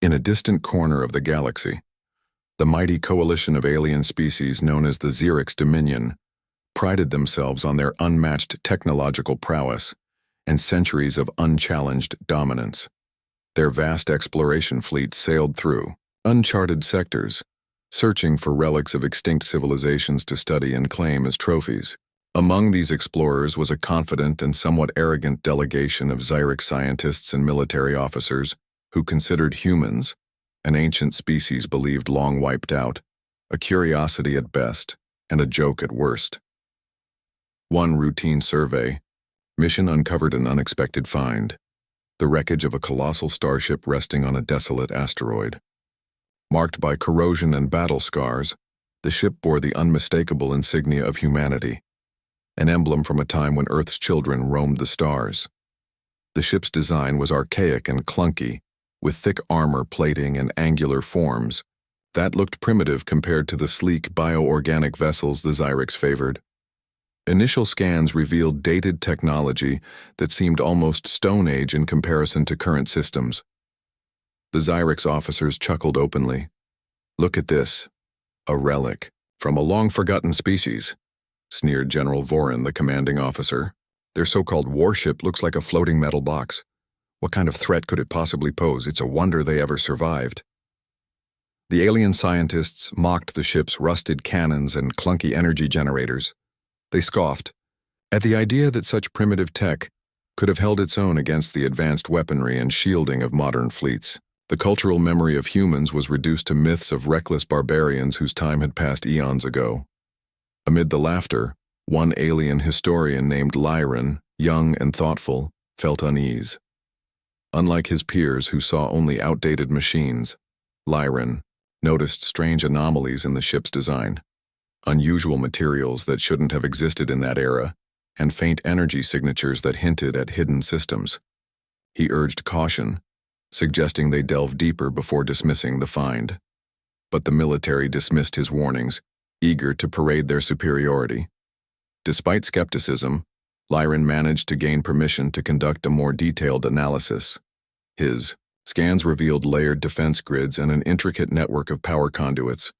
In a distant corner of the galaxy, the mighty coalition of alien species known as the Xerix Dominion prided themselves on their unmatched technological prowess and centuries of unchallenged dominance. Their vast exploration fleet sailed through uncharted sectors, searching for relics of extinct civilizations to study and claim as trophies. Among these explorers was a confident and somewhat arrogant delegation of Xerix scientists and military officers who considered humans, an ancient species believed long wiped out, a curiosity at best and a joke at worst. One routine survey mission uncovered an unexpected find: the wreckage of a colossal starship resting on a desolate asteroid. Marked by corrosion and battle scars, the ship bore the unmistakable insignia of humanity, an emblem from a time when Earth's children roamed the stars. The ship's design was archaic and clunky, with thick armor plating and angular forms that looked primitive compared to the sleek bioorganic vessels the Xerix favored. Initial scans revealed dated technology that seemed almost Stone Age in comparison to current systems. The Xerix officers chuckled openly. "Look at this. A relic from a long-forgotten species," sneered General Vorin, the commanding officer. "Their so-called warship looks like a floating metal box. What kind of threat could it possibly pose? It's a wonder they ever survived." The alien scientists mocked the ship's rusted cannons and clunky energy generators. They scoffed at the idea that such primitive tech could have held its own against the advanced weaponry and shielding of modern fleets. The cultural memory of humans was reduced to myths of reckless barbarians whose time had passed eons ago. Amid the laughter, one alien historian named Lyran, young and thoughtful, felt unease. Unlike his peers who saw only outdated machines, Lyran noticed strange anomalies in the ship's design: unusual materials that shouldn't have existed in that era, and faint energy signatures that hinted at hidden systems. He urged caution, suggesting they delve deeper before dismissing the find. But the military dismissed his warnings, eager to parade their superiority. Despite skepticism, Lyran managed to gain permission to conduct a more detailed analysis. His scans revealed layered defense grids and an intricate network of power conduits,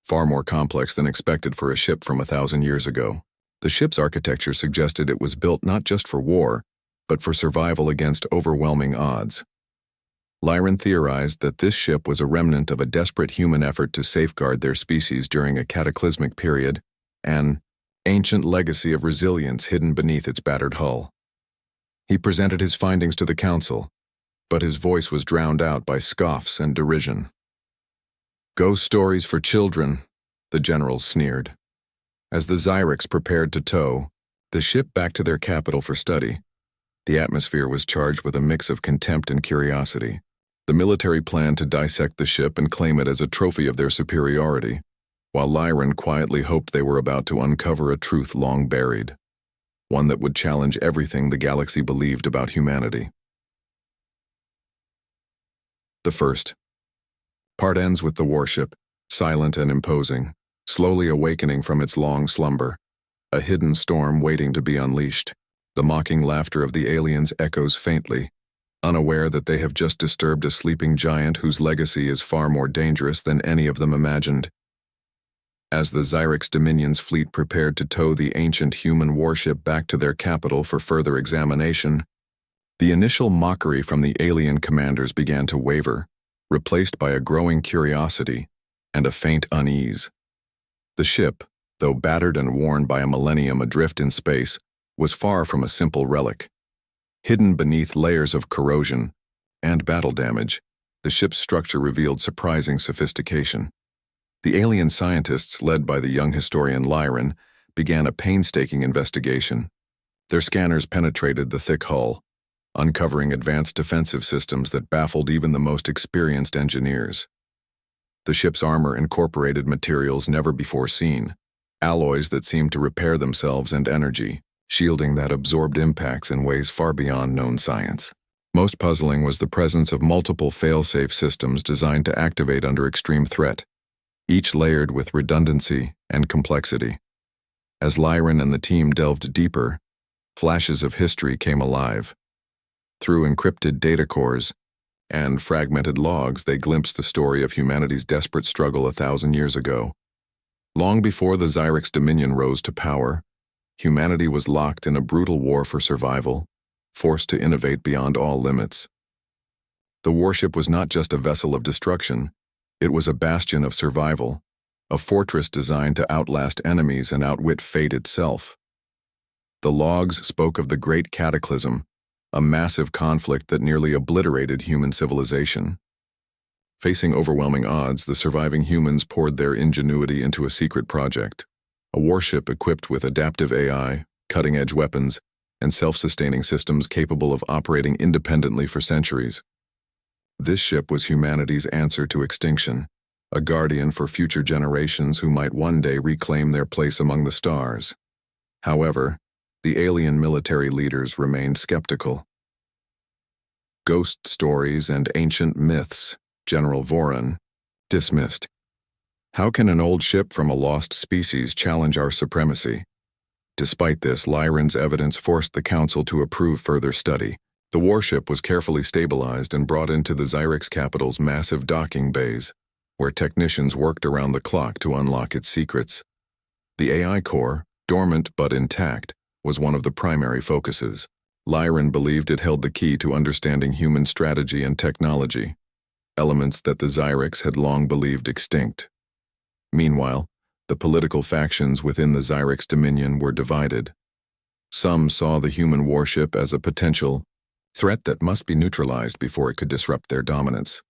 far more complex than expected for a ship from 1,000 years ago. The ship's architecture suggested it was built not just for war, but for survival against overwhelming odds. Lyran theorized that this ship was a remnant of a desperate human effort to safeguard their species during a cataclysmic period, an ancient legacy of resilience hidden beneath its battered hull. He presented his findings to the council, but his voice was drowned out by scoffs and derision. "Ghost stories for children," the generals sneered. As the Xerix prepared to tow the ship back to their capital for study, the atmosphere was charged with a mix of contempt and curiosity. The military planned to dissect the ship and claim it as a trophy of their superiority, while Lyran quietly hoped they were about to uncover a truth long buried, one that would challenge everything the galaxy believed about humanity. The first part ends with the warship, silent and imposing, slowly awakening from its long slumber, a hidden storm waiting to be unleashed. The mocking laughter of the aliens echoes faintly, unaware that they have just disturbed a sleeping giant whose legacy is far more dangerous than any of them imagined. As the Xerix Dominion's fleet prepared to tow the ancient human warship back to their capital for further examination, the initial mockery from the alien commanders began to waver, replaced by a growing curiosity and a faint unease. The ship, though battered and worn by a millennium adrift in space, was far from a simple relic. Hidden beneath layers of corrosion and battle damage, the ship's structure revealed surprising sophistication. The alien scientists, led by the young historian Lyran, began a painstaking investigation. Their scanners penetrated the thick hull, uncovering advanced defensive systems that baffled even the most experienced engineers. The ship's armor incorporated materials never before seen, alloys that seemed to repair themselves and energy, shielding that absorbed impacts in ways far beyond known science. Most puzzling was the presence of multiple fail-safe systems designed to activate under extreme threat, each layered with redundancy and complexity. As Lyran and the team delved deeper, flashes of history came alive. Through encrypted data cores, and fragmented logs, they glimpsed the story of humanity's desperate struggle 1,000 years ago. Long before the Xyrex Dominion rose to power, humanity was locked in a brutal war for survival, forced to innovate beyond all limits. The warship was not just a vessel of destruction, it was a bastion of survival, a fortress designed to outlast enemies and outwit fate itself. The logs spoke of the Great Cataclysm, a massive conflict that nearly obliterated human civilization. Facing overwhelming odds, the surviving humans poured their ingenuity into a secret project, a warship equipped with adaptive AI, cutting-edge weapons, and self-sustaining systems capable of operating independently for centuries. This ship was humanity's answer to extinction, a guardian for future generations who might one day reclaim their place among the stars. However, the alien military leaders remained skeptical. Ghost stories and ancient myths, General Voron dismissed. How can an old ship from a lost species challenge our supremacy? Despite this, Lyran's evidence forced the Council to approve further study. The warship was carefully stabilized and brought into the Xyrex capital's massive docking bays, where technicians worked around the clock to unlock its secrets. The AI core, dormant but intact, was one of the primary focuses. Lyran believed it held the key to understanding human strategy and technology, elements that the Xyrex had long believed extinct. Meanwhile, the political factions within the Xyrex Dominion were divided. Some saw the human warship as a potential threat that must be neutralized before it could disrupt their dominance.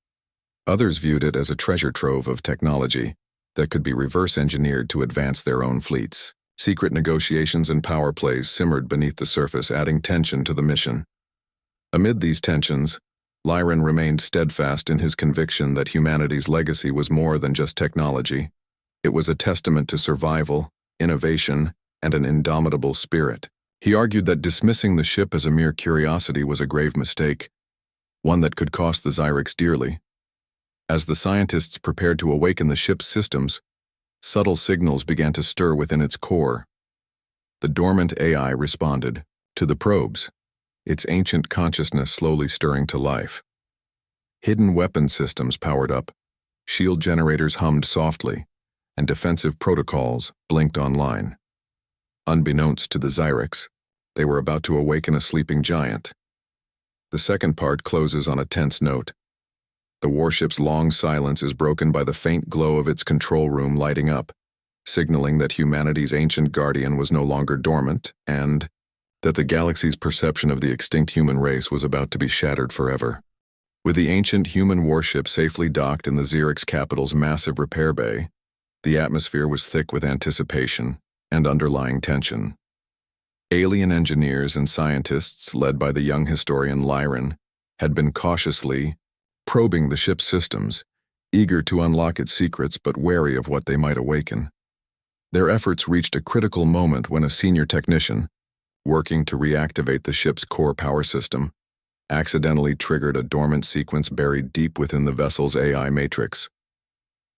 Others viewed it as a treasure trove of technology that could be reverse-engineered to advance their own fleets. Secret negotiations and power plays simmered beneath the surface, adding tension to the mission. Amid these tensions, Lyran remained steadfast in his conviction that humanity's legacy was more than just technology. It was a testament to survival, innovation, and an indomitable spirit. He argued that dismissing the ship as a mere curiosity was a grave mistake, one that could cost the Xyrex dearly. As the scientists prepared to awaken the ship's systems, subtle signals began to stir within its core. The dormant AI responded to the probes, its ancient consciousness slowly stirring to life. Hidden weapon systems powered up, shield generators hummed softly, and defensive protocols blinked online. Unbeknownst to the Xyrex, they were about to awaken a sleeping giant. The second part closes on a tense note. The warship's long silence is broken by the faint glow of its control room lighting up, signaling that humanity's ancient guardian was no longer dormant and that the galaxy's perception of the extinct human race was about to be shattered forever. With the ancient human warship safely docked in the Xyrex capital's massive repair bay, the atmosphere was thick with anticipation and underlying tension. Alien engineers and scientists, led by the young historian Lyran, had been cautiously probing the ship's systems, eager to unlock its secrets but wary of what they might awaken. Their efforts reached a critical moment when a senior technician, working to reactivate the ship's core power system, accidentally triggered a dormant sequence buried deep within the vessel's AI matrix.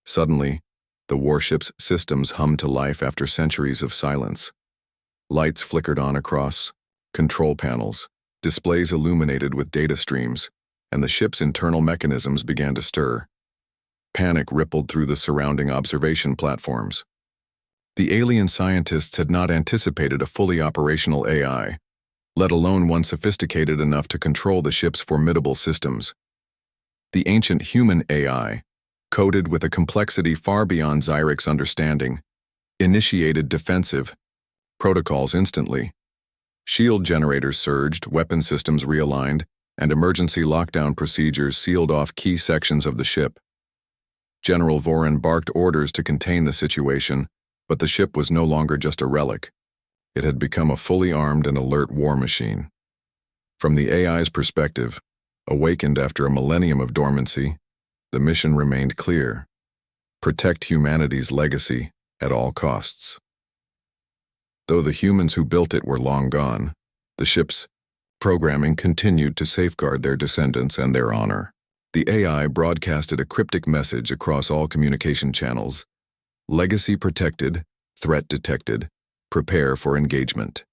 Suddenly, the warship's systems hummed to life after centuries of silence. Lights flickered on across control panels, displays illuminated with data streams, and the ship's internal mechanisms began to stir. Panic rippled through the surrounding observation platforms. The alien scientists had not anticipated a fully operational AI, let alone one sophisticated enough to control the ship's formidable systems. The ancient human AI, coded with a complexity far beyond Xyrex understanding, initiated defensive protocols instantly. Shield generators surged, weapon systems realigned, and emergency lockdown procedures sealed off key sections of the ship. General Voron barked orders to contain the situation, but the ship was no longer just a relic. It had become a fully armed and alert war machine. From the AI's perspective, awakened after a millennium of dormancy, the mission remained clear: protect humanity's legacy at all costs. Though the humans who built it were long gone, the ship's programming continued to safeguard their descendants and their honor. The AI broadcasted a cryptic message across all communication channels: legacy protected, threat detected, prepare for engagement.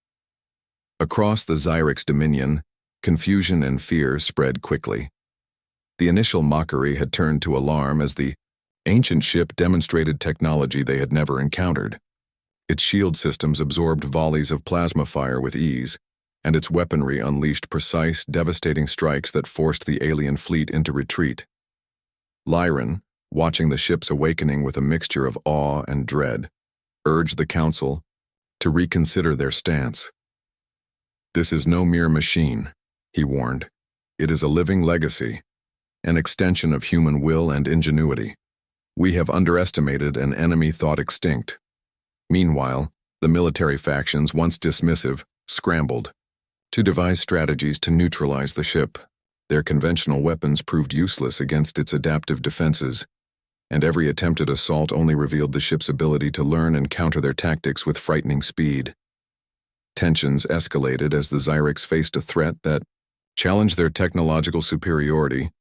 Across the Xyrex Dominion, confusion and fear spread quickly. The initial mockery had turned to alarm as the ancient ship demonstrated technology they had never encountered. Its shield systems absorbed volleys of plasma fire with ease, and its weaponry unleashed precise, devastating strikes that forced the alien fleet into retreat. Lyran, watching the ship's awakening with a mixture of awe and dread, urged the Council to reconsider their stance. "This is no mere machine," he warned. "It is a living legacy, an extension of human will and ingenuity. We have underestimated an enemy thought extinct." Meanwhile, the military factions, once dismissive, scrambled to devise strategies to neutralize the ship. Their conventional weapons proved useless against its adaptive defenses, and every attempted assault only revealed the ship's ability to learn and counter their tactics with frightening speed. Tensions escalated as the Zyrex faced a threat that challenged their technological superiority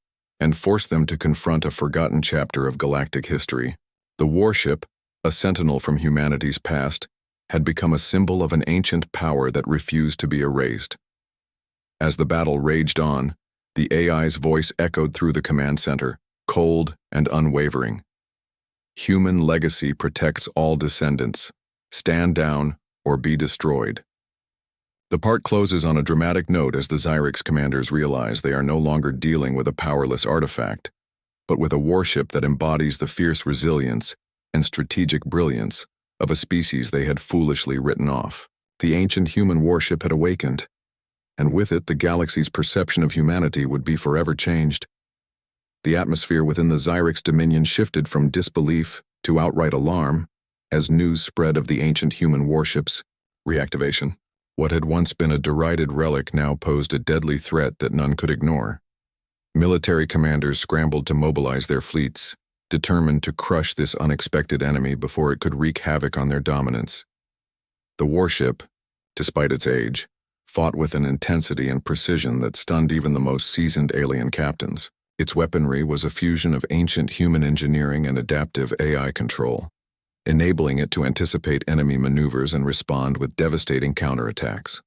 and forced them to confront a forgotten chapter of galactic history. The Warship, a sentinel from humanity's past, had become a symbol of an ancient power that refused to be erased. As the battle raged on, the AI's voice echoed through the command center, cold and unwavering. "Human legacy protects all descendants. Stand down or be destroyed." The part closes on a dramatic note as the Zyrex commanders realize they are no longer dealing with a powerless artifact, but with a warship that embodies the fierce resilience and strategic brilliance of a species they had foolishly written off. The ancient human warship had awakened, and with it the galaxy's perception of humanity would be forever changed. The atmosphere within the Zyrex dominion shifted from disbelief to outright alarm as news spread of the ancient human warship's reactivation. What had once been a derided relic now posed a deadly threat that none could ignore. Military commanders scrambled to mobilize their fleets, determined to crush this unexpected enemy before it could wreak havoc on their dominance. The warship, despite its age, fought with an intensity and precision that stunned even the most seasoned alien captains. Its weaponry was a fusion of ancient human engineering and adaptive AI control, enabling it to anticipate enemy maneuvers and respond with devastating counterattacks.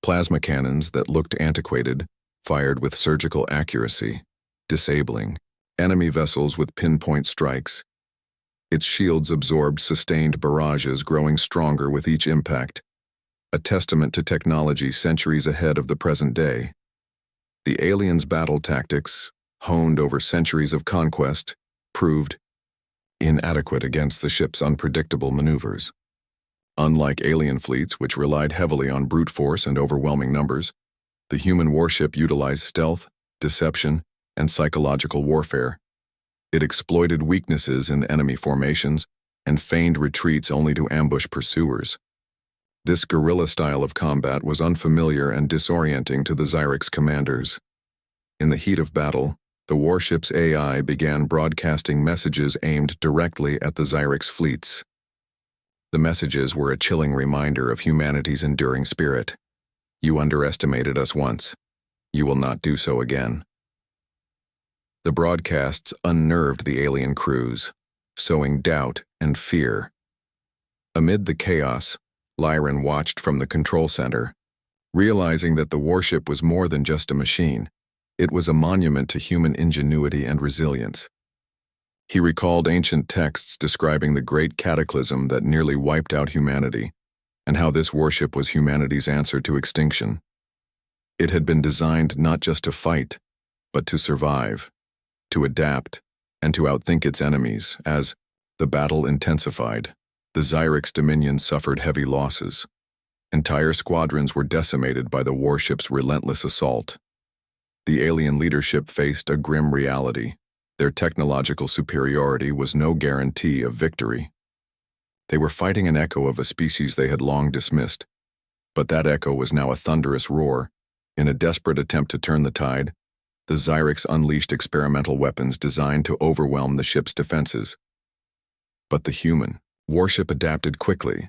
Plasma cannons that looked antiquated fired with surgical accuracy, disabling enemy vessels with pinpoint strikes. Its shields absorbed sustained barrages, growing stronger with each impact, a testament to technology centuries ahead of the present day. The aliens' battle tactics, honed over centuries of conquest, proved inadequate against the ship's unpredictable maneuvers. Unlike alien fleets, which relied heavily on brute force and overwhelming numbers, the human warship utilized stealth, deception, and psychological warfare. It exploited weaknesses in enemy formations and feigned retreats only to ambush pursuers. This guerrilla style of combat was unfamiliar and disorienting to the Zyrex commanders. In the heat of battle, the warship's AI began broadcasting messages aimed directly at the Zyrex fleets. The messages were a chilling reminder of humanity's enduring spirit. "You underestimated us once. You will not do so again." The broadcasts unnerved the alien crews, sowing doubt and fear. Amid the chaos, Lyran watched from the control center, realizing that the warship was more than just a machine. It was a monument to human ingenuity and resilience. He recalled ancient texts describing the great cataclysm that nearly wiped out humanity, and how this warship was humanity's answer to extinction. It had been designed not just to fight, but to survive, to adapt, and to outthink its enemies. As the battle intensified, the Zyrex dominion suffered heavy losses. Entire squadrons were decimated by the warship's relentless assault. The alien leadership faced a grim reality. Their technological superiority was no guarantee of victory. They were fighting an echo of a species they had long dismissed, but that echo was now a thunderous roar. In a desperate attempt to turn the tide, the Zyrex unleashed experimental weapons designed to overwhelm the ship's defenses. But the human warship adapted quickly,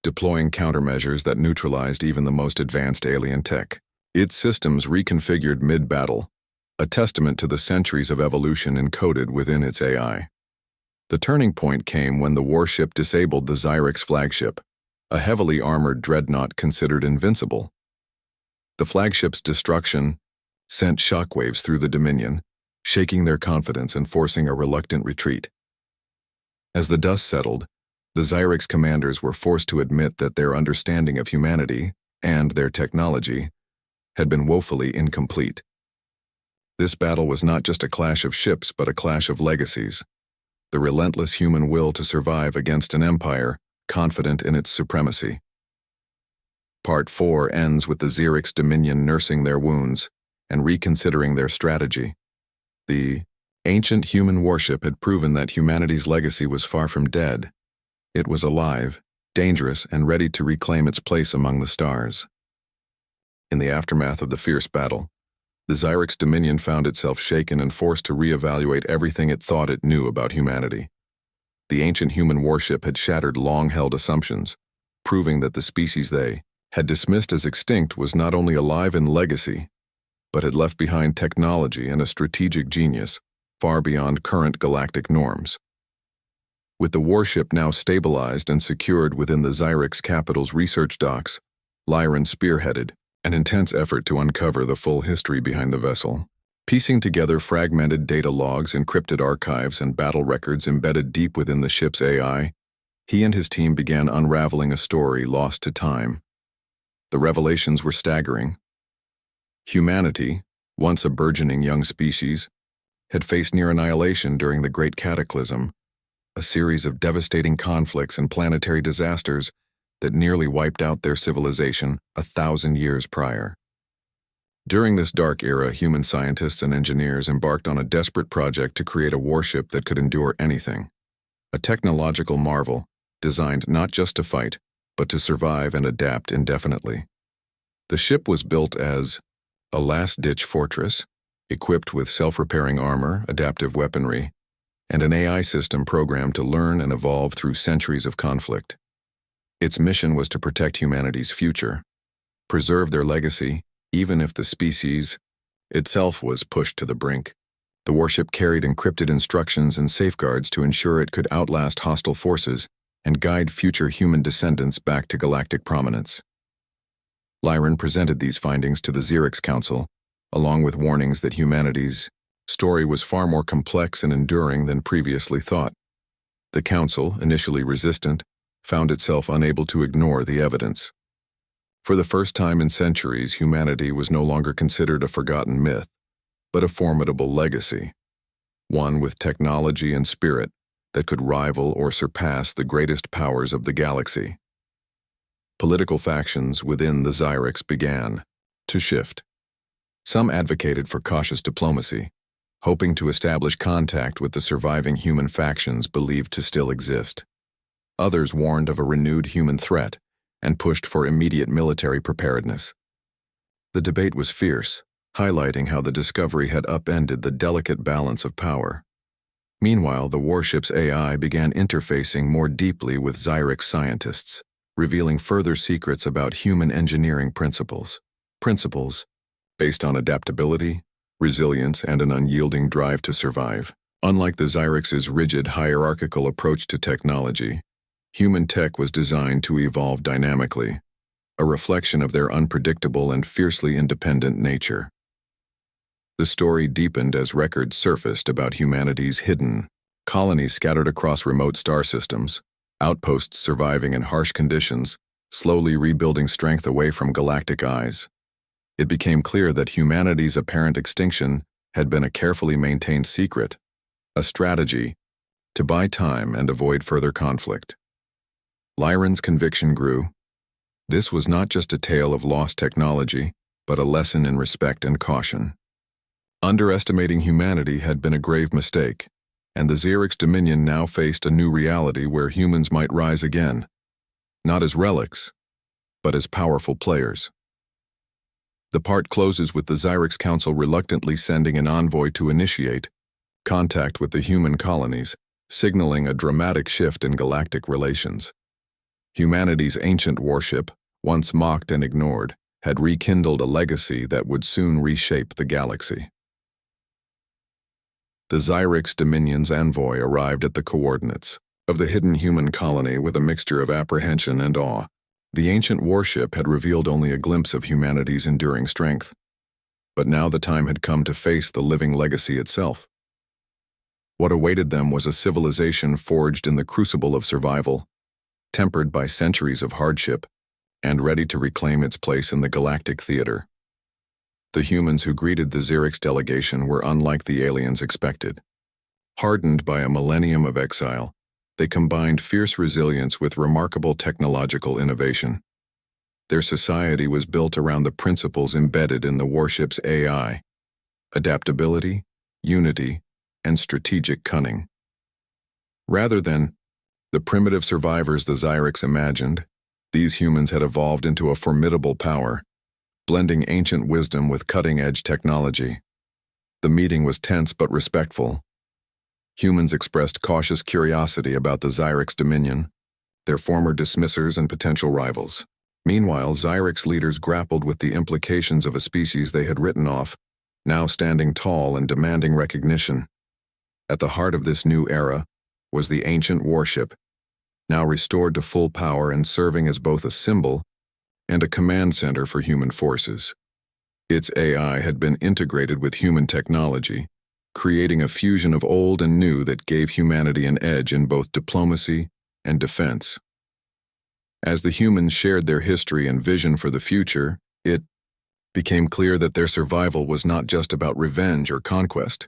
deploying countermeasures that neutralized even the most advanced alien tech. Its systems reconfigured mid-battle, a testament to the centuries of evolution encoded within its AI. The turning point came when the warship disabled the Zyrex flagship, a heavily armored dreadnought considered invincible. The flagship's destruction sent shockwaves through the Dominion, shaking their confidence and forcing a reluctant retreat. As the dust settled, the Xyrix commanders were forced to admit that their understanding of humanity and their technology had been woefully incomplete. This battle was not just a clash of ships but a clash of legacies, the relentless human will to survive against an empire confident in its supremacy. Part 4 ends with the Xyrix Dominion nursing their wounds and reconsidering their strategy. The ancient human warship had proven that humanity's legacy was far from dead. It was alive, dangerous, and ready to reclaim its place among the stars. In the aftermath of the fierce battle, the Xyrix Dominion found itself shaken and forced to reevaluate everything it thought it knew about humanity. The ancient human warship had shattered long-held assumptions, proving that the species they had dismissed as extinct was not only alive in legacy, but had left behind technology and a strategic genius far beyond current galactic norms. With the warship now stabilized and secured within the Xyrix capital's research docks, Lyran spearheaded an intense effort to uncover the full history behind the vessel. Piecing together fragmented data logs, encrypted archives, and battle records embedded deep within the ship's AI, he and his team began unraveling a story lost to time. The revelations were staggering. Humanity, once a burgeoning young species, had faced near annihilation during the Great Cataclysm, a series of devastating conflicts and planetary disasters that nearly wiped out their civilization 1,000 years prior. During this dark era, human scientists and engineers embarked on a desperate project to create a warship that could endure anything, a technological marvel designed not just to fight, but to survive and adapt indefinitely. The ship was built as a last-ditch fortress, equipped with self-repairing armor, adaptive weaponry, and an AI system programmed to learn and evolve through centuries of conflict. Its mission was to protect humanity's future, preserve their legacy, even if the species itself was pushed to the brink. The warship carried encrypted instructions and safeguards to ensure it could outlast hostile forces and guide future human descendants back to galactic prominence. Lyran presented these findings to the Xyrix Council, along with warnings that humanity's story was far more complex and enduring than previously thought. The Council, initially resistant, found itself unable to ignore the evidence. For the first time in centuries, humanity was no longer considered a forgotten myth, but a formidable legacy, one with technology and spirit that could rival or surpass the greatest powers of the galaxy. Political factions within the Xyrix began to shift. Some advocated for cautious diplomacy, hoping to establish contact with the surviving human factions believed to still exist. Others warned of a renewed human threat and pushed for immediate military preparedness. The debate was fierce, highlighting how the discovery had upended the delicate balance of power. Meanwhile, the warship's AI began interfacing more deeply with Xyrix scientists, revealing further secrets about human engineering principles based on adaptability, resilience, and an unyielding drive to survive. Unlike the Xyrix's rigid hierarchical approach to technology, human tech was designed to evolve dynamically, a reflection of their unpredictable and fiercely independent nature. The story deepened as records surfaced about humanity's hidden colonies scattered across remote star systems, outposts surviving in harsh conditions, slowly rebuilding strength away from galactic eyes. It became clear that humanity's apparent extinction had been a carefully maintained secret, a strategy to buy time and avoid further conflict. Lyran's conviction grew. This was not just a tale of lost technology, but a lesson in respect and caution. Underestimating humanity had been a grave mistake, and the Xyrix Dominion now faced a new reality where humans might rise again, not as relics, but as powerful players. The part closes with the Xyrix Council reluctantly sending an envoy to initiate contact with the human colonies, signaling a dramatic shift in galactic relations. Humanity's ancient warship, once mocked and ignored, had rekindled a legacy that would soon reshape the galaxy. The Xyrix Dominion's envoy arrived at the coordinates of the hidden human colony with a mixture of apprehension and awe. The ancient warship had revealed only a glimpse of humanity's enduring strength. But now the time had come to face the living legacy itself. What awaited them was a civilization forged in the crucible of survival, tempered by centuries of hardship, and ready to reclaim its place in the galactic theater. The humans who greeted the Xerix delegation were unlike the aliens expected. Hardened by a millennium of exile, they combined fierce resilience with remarkable technological innovation. Their society was built around the principles embedded in the Warship's AI: adaptability, unity, and strategic cunning. Rather than the primitive survivors the Xerix imagined, these humans had evolved into a formidable power, blending ancient wisdom with cutting-edge technology. The meeting was tense but respectful. Humans expressed cautious curiosity about the Xerix dominion, their former dismissers and potential rivals. Meanwhile, Xerix leaders grappled with the implications of a species they had written off, now standing tall and demanding recognition. At the heart of this new era was the ancient Warship, now restored to full power and serving as both a symbol and a command center for human forces. Its AI had been integrated with human technology, creating a fusion of old and new that gave humanity an edge in both diplomacy and defense. As the humans shared their history and vision for the future, it became clear that their survival was not just about revenge or conquest.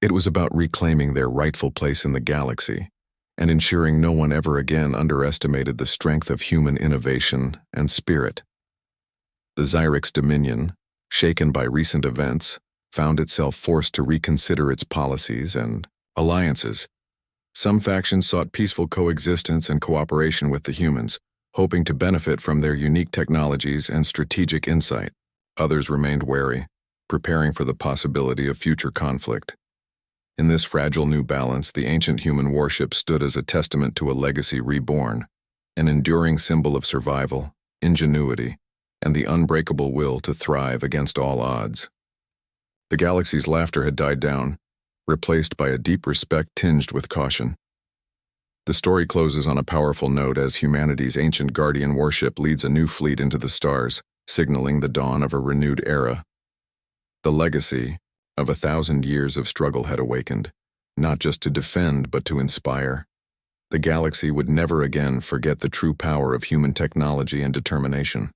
It was about reclaiming their rightful place in the galaxy and ensuring no one ever again underestimated the strength of human innovation and spirit. The Xerix dominion, shaken by recent events, found itself forced to reconsider its policies and alliances. Some factions sought peaceful coexistence and cooperation with the humans, hoping to benefit from their unique technologies and strategic insight. Others remained wary, preparing for the possibility of future conflict. In this fragile new balance, the ancient human warship stood as a testament to a legacy reborn, an enduring symbol of survival, ingenuity, and the unbreakable will to thrive against all odds. The galaxy's laughter had died down, replaced by a deep respect tinged with caution. The story closes on a powerful note as humanity's ancient guardian warship leads a new fleet into the stars, signaling the dawn of a renewed era. The legacy of 1,000 years of struggle had awakened, not just to defend but to inspire. The galaxy would never again forget the true power of human technology and determination.